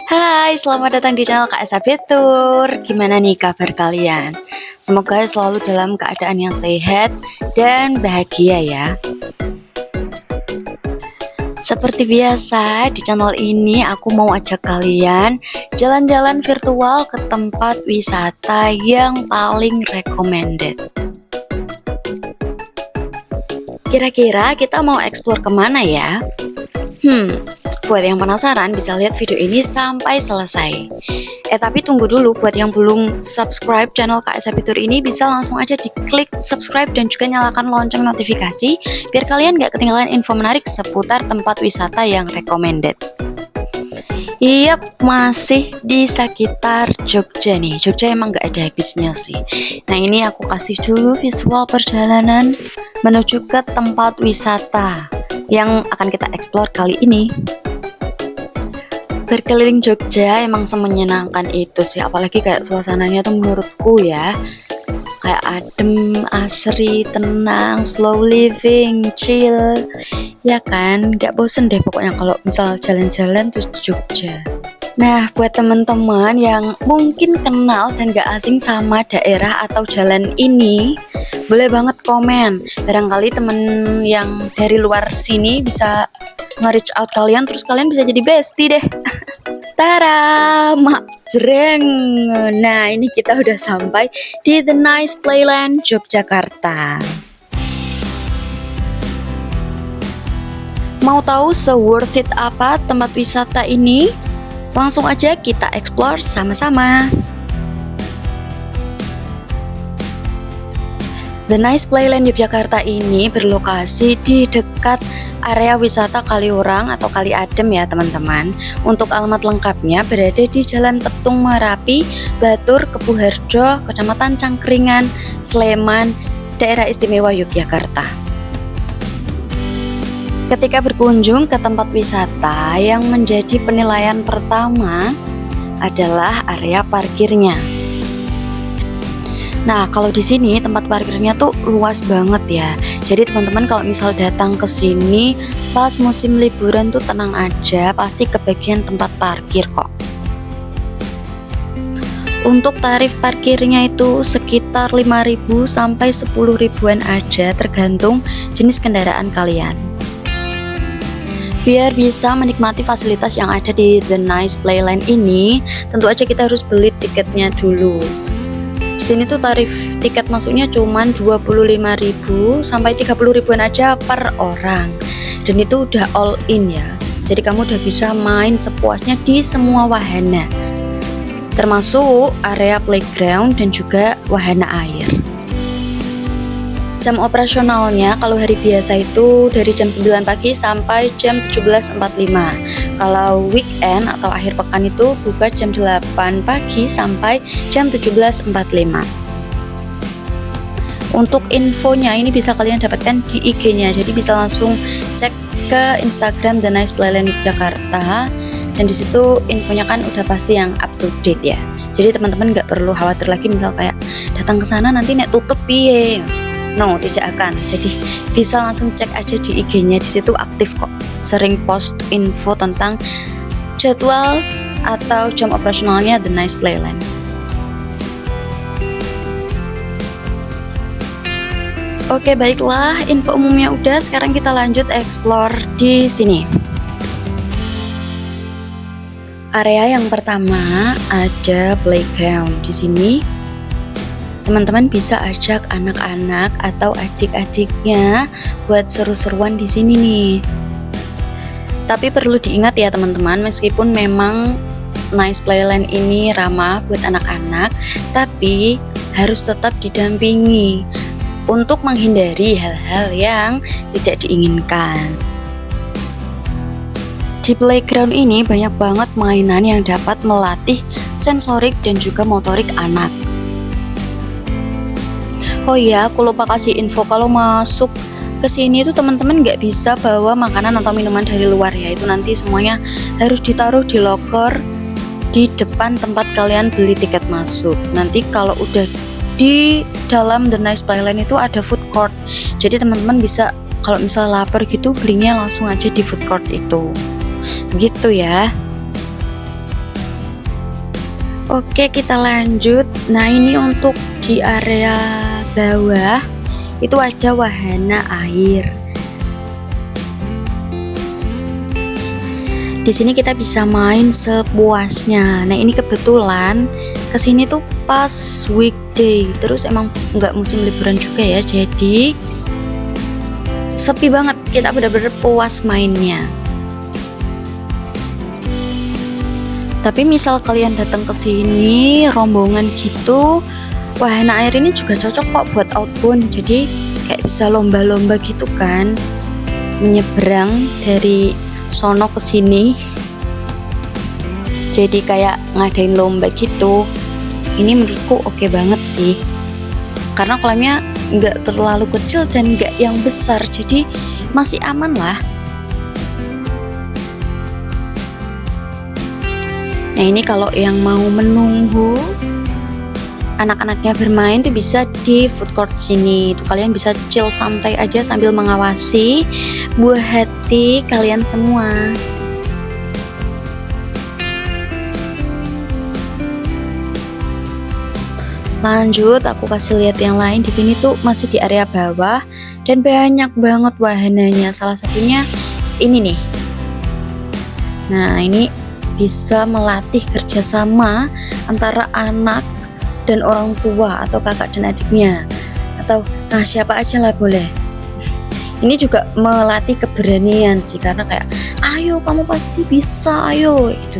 Hai, selamat datang di channel Kak Sabi Tour. Gimana nih kabar kalian? Semoga selalu dalam keadaan yang sehat dan bahagia ya. Seperti biasa, di channel ini aku mau ajak kalian jalan-jalan virtual ke tempat wisata yang paling recommended. Kira-kira kita mau explore kemana ya? Buat yang penasaran bisa lihat video ini sampai selesai. Tapi tunggu dulu, buat yang belum subscribe channel KS Happy Tour ini bisa langsung aja diklik subscribe dan juga nyalakan lonceng notifikasi biar kalian gak ketinggalan info menarik seputar tempat wisata yang recommended. Yap, masih di sekitar Jogja nih. Jogja emang gak ada habisnya sih. Nah, ini aku kasih dulu visual perjalanan menuju ke tempat wisata yang akan kita explore kali ini. Berkeliling Jogja emang semenyenangkan itu sih, apalagi kayak suasananya tuh menurutku ya kayak adem, asri, tenang, slow living, chill, ya kan? Gak bosen deh pokoknya kalau misal jalan-jalan terus di Jogja. Nah, buat teman-teman yang mungkin kenal dan gak asing sama daerah atau jalan ini, boleh banget komen. Barangkali temen yang dari luar sini bisa nge-reach out kalian, terus kalian bisa jadi bestie deh. Tara, mak jreng. Nah, ini kita udah sampai di The Nice Playland Yogyakarta. Mau tahu se-worth it apa tempat wisata ini? Langsung aja kita explore sama-sama. The Nice Playland Yogyakarta ini berlokasi di dekat area wisata Kaliurang atau Kali Adem ya teman-teman. Untuk alamat lengkapnya berada di Jalan Petung Merapi, Batur, Kepuharjo, Kecamatan Cangkringan, Sleman, Daerah Istimewa Yogyakarta. Ketika berkunjung ke tempat wisata, yang menjadi penilaian pertama adalah area parkirnya. Nah, kalau di sini tempat parkirnya tuh luas banget ya. Jadi teman-teman kalau misal datang ke sini pas musim liburan tuh tenang aja, pasti kebagian tempat parkir kok. Untuk tarif parkirnya itu sekitar 5.000 sampai 10.000-an aja tergantung jenis kendaraan kalian. Biar bisa menikmati fasilitas yang ada di The Nice Playland ini, tentu aja kita harus beli tiketnya dulu. Di sini tuh tarif tiket masuknya cuman 25.000 sampai 30.000-an aja per orang. Dan itu udah all in ya. Jadi kamu udah bisa main sepuasnya di semua wahana. Termasuk area playground dan juga wahana air. Jam operasionalnya kalau hari biasa itu dari jam 9 pagi sampai jam 17.45. Kalau weekend atau akhir pekan itu buka jam 8 pagi sampai jam 17.45. Untuk infonya ini bisa kalian dapatkan di IG-nya. Jadi bisa langsung cek ke Instagram The Nice Playland Yogyakarta dan disitu infonya kan udah pasti yang up to date ya. Jadi teman-teman nggak perlu khawatir lagi misal kayak datang ke sana nanti nek tutup piye. No, tidak akan. Jadi bisa langsung cek aja di IG-nya, di situ aktif kok. Sering post info tentang jadwal atau jam operasionalnya The Nice Playland. Oke, baiklah, info umumnya udah, sekarang kita lanjut explore di sini. Area yang pertama ada playground. Di sini teman-teman bisa ajak anak-anak atau adik-adiknya buat seru-seruan di sini nih. Tapi perlu diingat ya teman-teman, meskipun memang Nice Playland ini ramah buat anak-anak, tapi harus tetap didampingi untuk menghindari hal-hal yang tidak diinginkan. Di playground ini banyak banget mainan yang dapat melatih sensorik dan juga motorik anak. Oh iya, aku lupa kasih info kalau masuk ke sini itu teman-teman nggak bisa bawa makanan atau minuman dari luar ya. Itu nanti semuanya harus ditaruh di loker di depan tempat kalian beli tiket masuk. Nanti kalau udah di dalam The Nice Playland itu ada food court. Jadi teman-teman bisa kalau misal lapar gitu belinya langsung aja di food court itu. Gitu ya. Oke, kita lanjut. Nah, ini untuk di area bawah itu ada wahana air. Di sini kita bisa main sepuasnya. Nah, ini kebetulan kesini tuh pas weekday, terus emang nggak musim liburan juga ya, jadi sepi banget. Kita benar-benar puas mainnya. Tapi misal kalian datang ke sini rombongan gitu, wahana air ini juga cocok kok buat outbound. Jadi kayak bisa lomba-lomba gitu kan, menyeberang dari sono ke sini. Jadi kayak ngadain lomba gitu. Ini menurutku oke banget sih, karena kolamnya nggak terlalu kecil dan nggak yang besar, jadi masih aman lah. Nah, ini kalau yang mau menunggu anak-anaknya bermain tuh bisa di food court sini. Tuh kalian bisa chill santai aja sambil mengawasi buah hati kalian semua. Lanjut, aku kasih lihat yang lain. Di sini tuh masih di area bawah dan banyak banget wahananya. Salah satunya ini nih. Nah, ini bisa melatih kerjasama antara anak dan orang tua atau kakak dan adiknya, atau siapa aja lah boleh. Ini juga melatih keberanian sih, karena kayak ayo kamu pasti bisa, ayo gitu.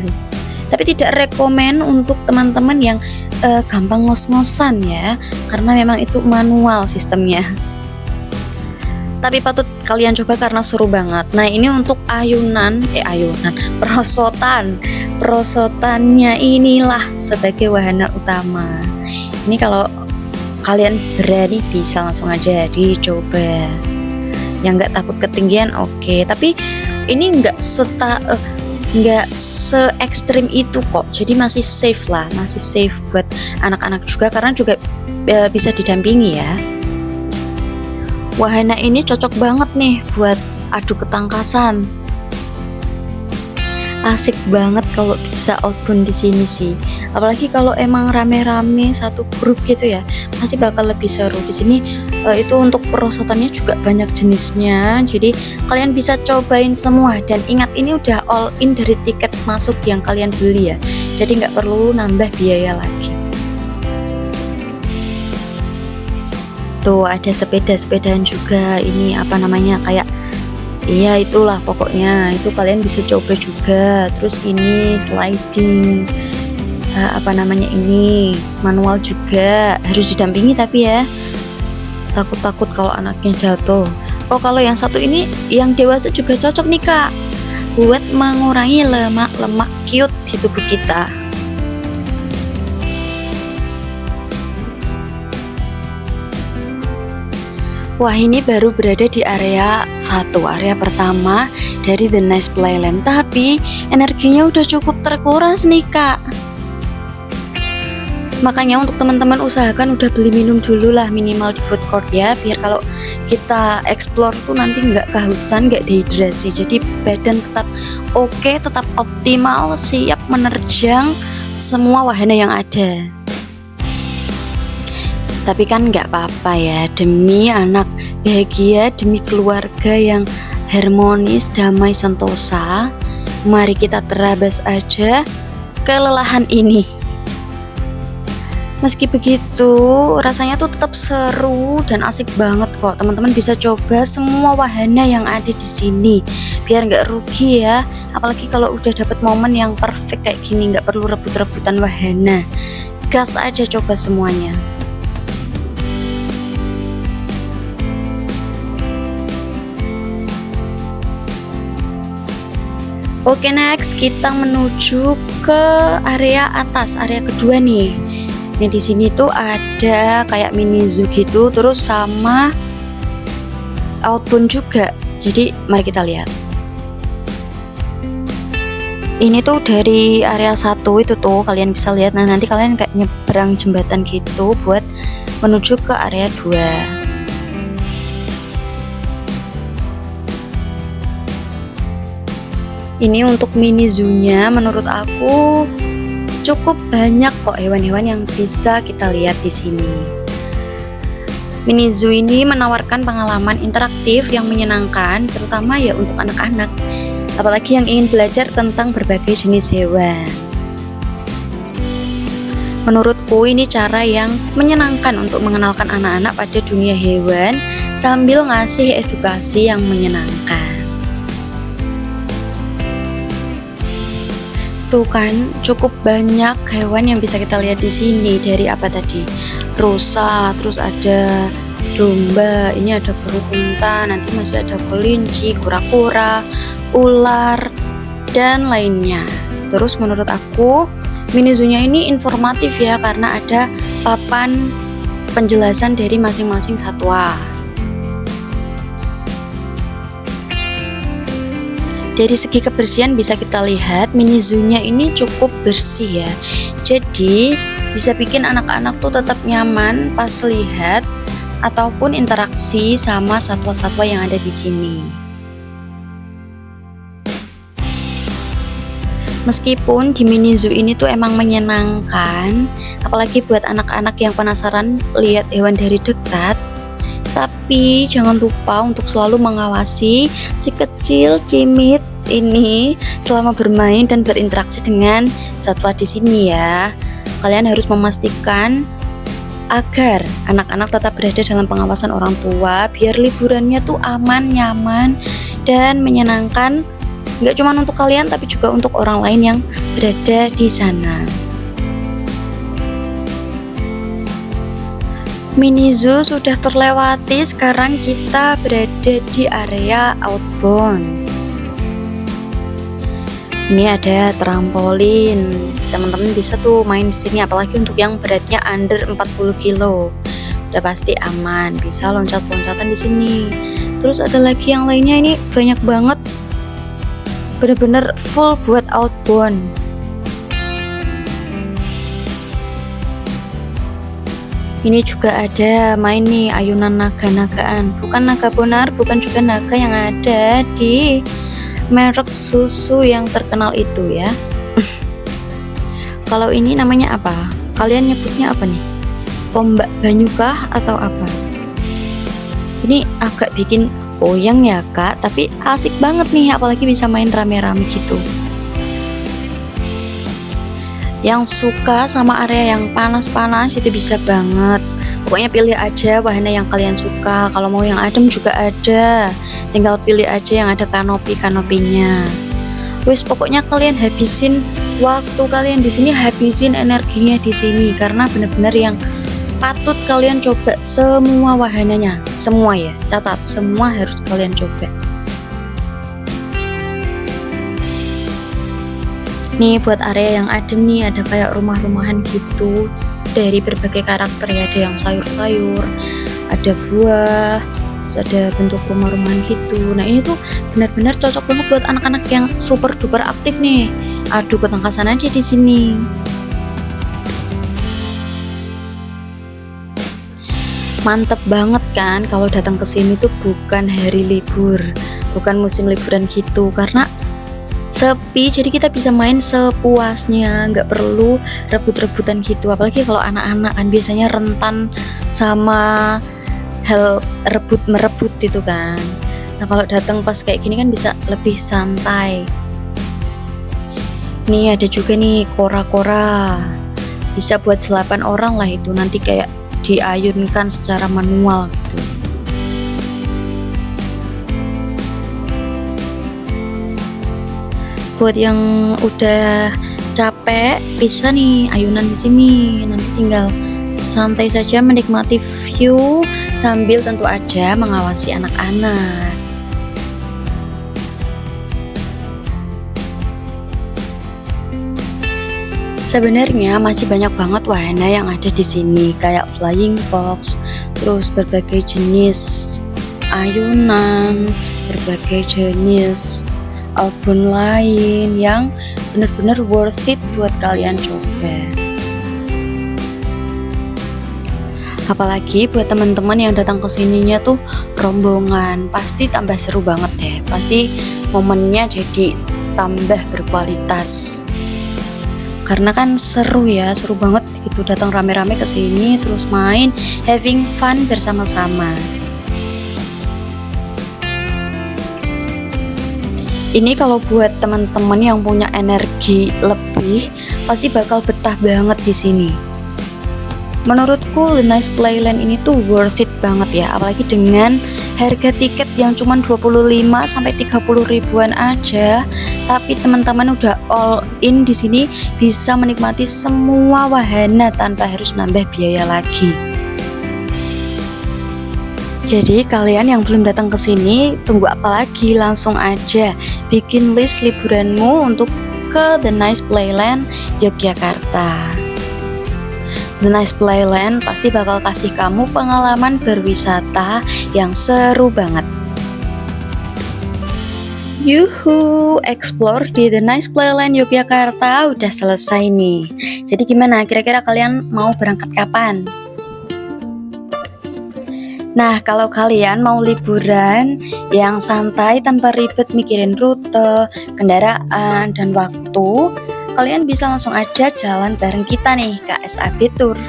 Tapi tidak rekomen untuk teman-teman yang gampang ngos-ngosan ya, karena memang itu manual sistemnya. Tapi patut kalian coba karena seru banget. Nah, ini untuk perosotannya inilah sebagai wahana utama. Ini kalau kalian berani bisa langsung aja dicoba. Yang nggak takut ketinggian oke. Tapi ini nggak se ekstrim itu kok. Jadi masih safe lah, masih safe buat anak-anak juga, karena juga bisa didampingi ya. Wahana ini cocok banget nih buat adu ketangkasan. Asik banget kalau bisa outbound di sini sih. Apalagi kalau emang rame-rame satu grup gitu ya, pasti bakal lebih seru. Di sini itu untuk perosotannya juga banyak jenisnya. Jadi kalian bisa cobain semua, dan ingat ini udah all in dari tiket masuk yang kalian beli ya. Jadi nggak perlu nambah biaya lagi. Tuh ada sepedaan juga, ini apa namanya, kayak iya itulah pokoknya, itu kalian bisa coba juga. Terus ini sliding, apa namanya, ini manual juga, harus didampingi tapi ya, takut kalau anaknya jatuh. Oh, kalau yang satu ini yang dewasa juga cocok nih kak, buat mengurangi lemak cute di tubuh kita. Wah, ini baru berada di area pertama dari The Nice Playland, tapi energinya udah cukup terkuras nih kak. Makanya untuk teman-teman usahakan udah beli minum dulu lah minimal di food court ya, biar kalau kita explore tuh nanti nggak kehausan, nggak dehidrasi. Jadi badan tetap oke, tetap optimal, siap menerjang semua wahana yang ada. Tapi kan nggak apa-apa ya, demi anak bahagia, demi keluarga yang harmonis, damai, sentosa, mari kita terabas aja kelelahan ini. Meski begitu, rasanya tuh tetap seru dan asik banget kok. Teman-teman bisa coba semua wahana yang ada di sini, biar nggak rugi ya. Apalagi kalau udah dapet momen yang perfect kayak gini, nggak perlu rebut-rebutan wahana. Gas aja coba semuanya. Oke, next kita menuju ke area atas, area kedua nih. Nah, di sini tuh ada kayak mini zoo gitu, terus sama outbound juga. Jadi mari kita lihat. Ini tuh dari area 1 itu tuh kalian bisa lihat. Nah, nanti kalian kayak nyebrang jembatan gitu buat menuju ke area 2. Ini untuk mini zoo-nya menurut aku cukup banyak kok hewan-hewan yang bisa kita lihat di sini. Mini zoo ini menawarkan pengalaman interaktif yang menyenangkan, terutama ya untuk anak-anak, apalagi yang ingin belajar tentang berbagai jenis hewan. Menurutku ini cara yang menyenangkan untuk mengenalkan anak-anak pada dunia hewan sambil ngasih edukasi yang menyenangkan. Tuh kan, cukup banyak hewan yang bisa kita lihat di sini. Dari apa tadi? Rusa, terus ada domba, ini ada burung unta, nanti masih ada kelinci, kura-kura, ular, dan lainnya. Terus menurut aku mini zoo-nya ini informatif ya, karena ada papan penjelasan dari masing-masing satwa. Dari segi kebersihan bisa kita lihat mini zoo-nya ini cukup bersih ya. Jadi bisa bikin anak-anak tuh tetap nyaman pas lihat ataupun interaksi sama satwa-satwa yang ada di sini. Meskipun di mini zoo ini tuh emang menyenangkan, apalagi buat anak-anak yang penasaran lihat hewan dari dekat, tapi jangan lupa untuk selalu mengawasi si kecil cimit ini selama bermain dan berinteraksi dengan satwa di sini ya. Kalian harus memastikan agar anak-anak tetap berada dalam pengawasan orang tua biar liburannya tuh aman, nyaman, dan menyenangkan. Nggak cuma untuk kalian tapi juga untuk orang lain yang berada di sana. Mini zoo sudah terlewati, sekarang kita berada di area outbound. Ini ada trampolin, teman-teman bisa tuh main di sini, apalagi untuk yang beratnya under 40 kilo. Udah pasti aman, bisa loncat-loncatan di sini. Terus ada lagi yang lainnya, ini banyak banget, bener-bener full buat outbound. Ini juga ada main nih ayunan naga-nagaan, bukan naga bonar, bukan juga naga yang ada di merek susu yang terkenal itu ya. Kalau ini namanya apa? Kalian nyebutnya apa nih? Ombak banyukah atau apa? Ini agak bikin goyang ya kak, tapi asik banget nih, apalagi bisa main rame-rame gitu. Yang suka sama area yang panas-panas itu bisa banget. Pokoknya pilih aja wahana yang kalian suka. Kalau mau yang adem juga ada, tinggal pilih aja yang ada kanopi-kanopinya. Wis, pokoknya kalian habisin waktu kalian di sini, habisin energinya di sini, karena bener-bener yang patut kalian coba semua wahananya. Semua ya, catat, semua harus kalian coba. Nih buat area yang adem nih, ada kayak rumah-rumahan gitu dari berbagai karakter ya, ada yang sayur-sayur, ada buah, terus ada bentuk rumah-rumahan gitu. Nah ini tuh benar-benar cocok banget buat anak-anak yang super duper aktif nih. Adu ketangkasan aja di sini. Mantep banget kan kalau datang ke sini tuh bukan hari libur, bukan musim liburan gitu, karena sepi, jadi kita bisa main sepuasnya, nggak perlu rebut-rebutan gitu. Apalagi kalau anak-anak kan biasanya rentan sama hal rebut-merebut gitu kan. Nah kalau datang pas kayak gini kan bisa lebih santai. Nih ada juga nih kora-kora, bisa buat 8 orang lah itu, nanti kayak diayunkan secara manual gitu. Buat yang udah capek bisa nih ayunan di sini, nanti tinggal santai saja menikmati view sambil tentu aja mengawasi anak-anak. Sebenarnya masih banyak banget wahana yang ada di sini, kayak flying fox, terus berbagai jenis ayunan, berbagai jenis outbound lain yang benar-benar worth it buat kalian coba. Apalagi buat teman-teman yang datang ke sininya tuh rombongan, pasti tambah seru banget deh. Pasti momennya jadi tambah berkualitas. Karena kan seru ya, seru banget itu datang rame-rame ke sini terus main, having fun bersama-sama. Ini kalau buat teman-teman yang punya energi lebih, pasti bakal betah banget di sini. Menurutku The Nice Playland ini tuh worth it banget ya, apalagi dengan harga tiket yang cuma 25 sampai 30 ribuan aja. Tapi teman-teman udah all in di sini, bisa menikmati semua wahana tanpa harus nambah biaya lagi. Jadi kalian yang belum datang ke sini, tunggu apa lagi? Langsung aja bikin list liburanmu untuk ke The Nice Playland Yogyakarta. The Nice Playland pasti bakal kasih kamu pengalaman berwisata yang seru banget. Yuhu, explore di The Nice Playland Yogyakarta udah selesai nih. Jadi gimana? Kira-kira kalian mau berangkat kapan? Nah, kalau kalian mau liburan yang santai tanpa ribet mikirin rute, kendaraan, dan waktu, kalian bisa langsung aja jalan bareng kita nih, KSAB Tour.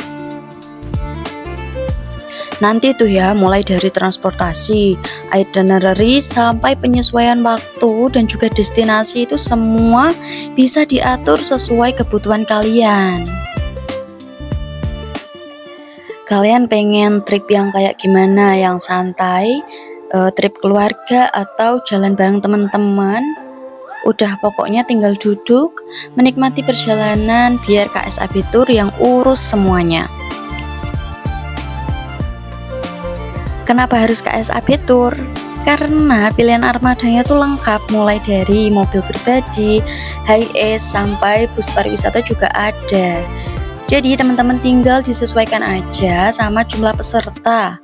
Nanti tuh ya, mulai dari transportasi, itinerary, sampai penyesuaian waktu dan juga destinasi itu semua bisa diatur sesuai kebutuhan kalian. Kalian pengen trip yang kayak gimana? Yang santai, trip keluarga, atau jalan bareng teman-teman? Udah pokoknya tinggal duduk, menikmati perjalanan, biar KSAB Tour yang urus semuanya. Kenapa harus KSAB Tour? Karena pilihan armadanya tuh lengkap, mulai dari mobil pribadi, hi-ace, sampai bus pariwisata juga ada. Jadi teman-teman tinggal disesuaikan aja sama jumlah peserta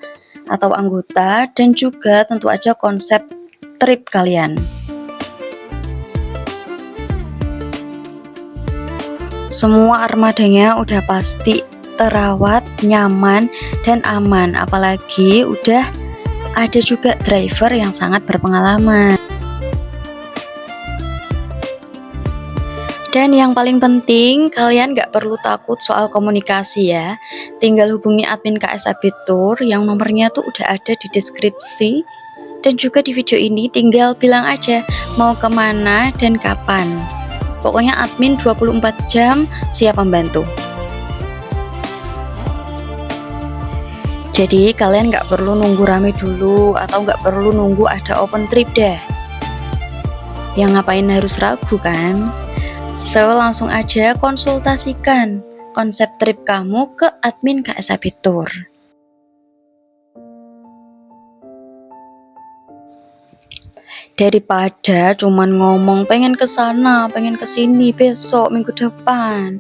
atau anggota, dan juga tentu aja konsep trip kalian. Semua armadanya udah pasti terawat, nyaman, dan aman. Apalagi udah ada juga driver yang sangat berpengalaman. Dan yang paling penting, kalian gak perlu takut soal komunikasi ya. Tinggal hubungi admin KSAB Tour yang nomornya tuh udah ada di deskripsi. Dan juga di video ini tinggal bilang aja mau kemana dan kapan. Pokoknya admin 24 jam siap membantu. Jadi kalian gak perlu nunggu rame dulu, atau gak perlu nunggu ada open trip deh. Yang ngapain harus ragu kan? So, langsung aja konsultasikan konsep trip kamu ke admin KSAB Tour. Daripada cuman ngomong pengen ke sana, pengen ke sini besok, minggu depan,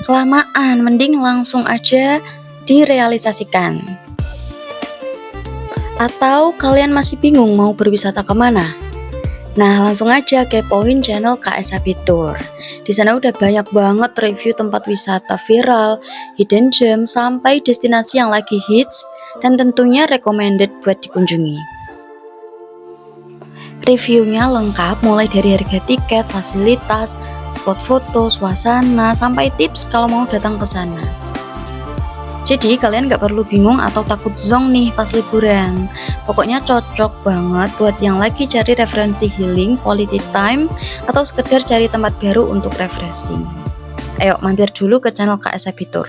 kelamaan, mending langsung aja direalisasikan. Atau kalian masih bingung mau berwisata kemana? Nah, langsung aja kepoin channel KSAB Tour. Di sana udah banyak banget review tempat wisata viral, hidden gem, sampai destinasi yang lagi hits dan tentunya recommended buat dikunjungi. Reviewnya lengkap, mulai dari harga tiket, fasilitas, spot foto, suasana, sampai tips kalau mau datang ke sana. Jadi kalian gak perlu bingung atau takut zonk nih pas liburan. Pokoknya cocok banget buat yang lagi cari referensi healing, quality time, atau sekedar cari tempat baru untuk refreshing. Ayo mampir dulu ke channel KSAB Tour.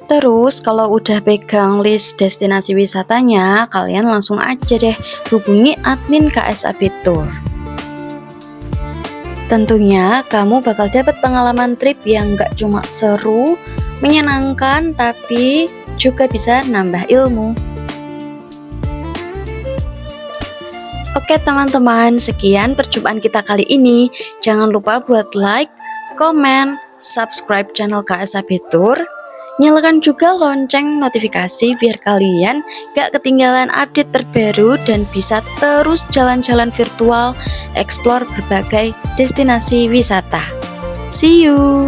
Terus kalau udah pegang list destinasi wisatanya, kalian langsung aja deh hubungi admin KSAB Tour. Tentunya kamu bakal dapat pengalaman trip yang gak cuma seru, menyenangkan, tapi juga bisa nambah ilmu. Oke teman-teman, sekian perjumpaan kita kali ini. Jangan lupa buat like, komen, subscribe channel KSAB Tour. Nyalakan juga lonceng notifikasi biar kalian gak ketinggalan update terbaru dan bisa terus jalan-jalan virtual, explore berbagai destinasi wisata. See you!